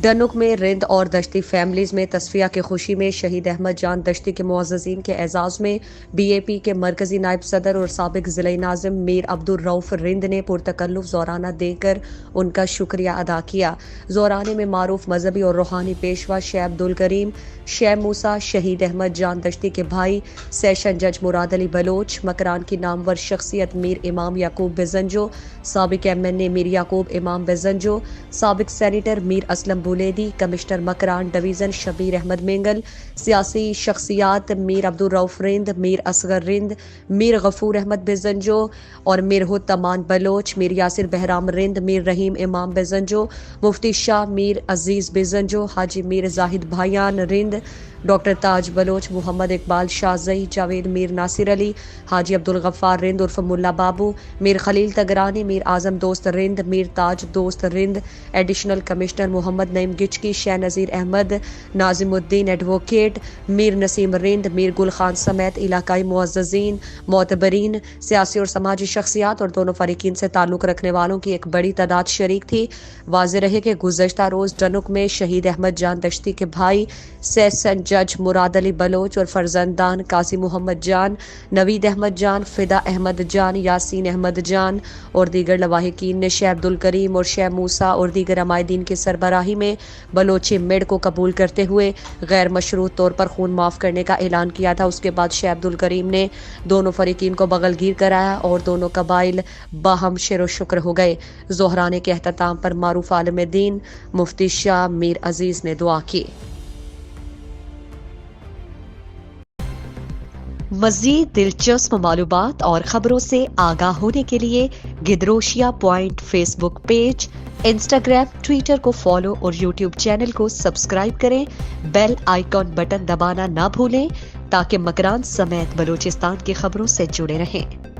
ڈنک میں رند اور دشتی فیملیز میں تصفیہ کی خوشی میں شہید احمد جان دشتی کے معززین کے اعزاز میں بی اے پی کے مرکزی نائب صدر اور سابق ضلعی ناظم میر عبدالرؤف رند نے پرتکلف زورانہ دے کر ان کا شکریہ ادا کیا۔ زورانے میں معروف مذہبی اور روحانی پیشوا شیخ عبدالکریم شیخ موسیٰ، شہید احمد جان دشتی کے بھائی سیشن جج مراد علی بلوچ، مکران کی نامور شخصیت میر امام یعقوب بزنجو، سابق ایم این اے میر یعقوب امام بزنجو، سابق سینیٹر میر اسلم بولیدی، کمشنر مکران ڈویژن شبیر احمد مینگل، سیاسی شخصیات میر عبدالرؤف رند، میر اصغر رند، میر غفور احمد بزنجو اور میر تمان بلوچ، میر یاسر بہرام رند، میر رحیم امام بزنجو، مفتی شاہ میر عزیز بزنجو، حاجی میر زاہد بھائیان رند، ڈاکٹر تاج بلوچ، محمد اقبال شاہزئی، جاوید میر ناصر علی، حاجی عبدالغفار رند عرف ملا بابو، میر خلیل تگرانی، میر اعظم دوست رند، میر تاج دوست رند، ایڈیشنل کمشنر محمد نعیم گچکی، شیخ نذیر احمد، ناظم الدین ایڈوکیٹ، میر نسیم رند، میر گل خان سمیت علاقائی معززین، معتبرین، سیاسی اور سماجی شخصیات اور دونوں فریقین سے تعلق رکھنے والوں کی ایک بڑی تعداد شریک تھی۔ واضح رہے کہ گزشتہ روز ڈنک میں شہید احمد جان دشتی کے بھائی سیشن جج مراد علی بلوچ اور فرزندان قاضی محمد جان، نوید احمد جان، فدا احمد جان، یاسین احمد جان اور دیگر لواحقین نے شیخ عبدالکریم اور شیخ موسیٰ اور دیگر عمائدین کی سربراہی میں بلوچی مڈ کو قبول کرتے ہوئے غیر مشروط طور پر خون معاف کرنے کا اعلان کیا تھا۔ اس کے بعد شیخ عبدالکریم نے دونوں فریقین کو بغل گیر کرایا اور دونوں قبائل باہم شیر و شکر ہو گئے۔ زہرانے کے اختتام پر معروف عالم دین مفتی شاہ میر عزیز نے دعا کی۔ مزید دلچسپ معلومات اور خبروں سے آگاہ ہونے کے لیے Gadrosia point Facebook page, Instagram, Twitter کو فالو اور یوٹیوب چینل کو سبسکرائب کریں۔ بیل آئیکن بٹن دبانا نہ بھولیں تاکہ مکران سمیت بلوچستان کی خبروں سے جڑے رہیں۔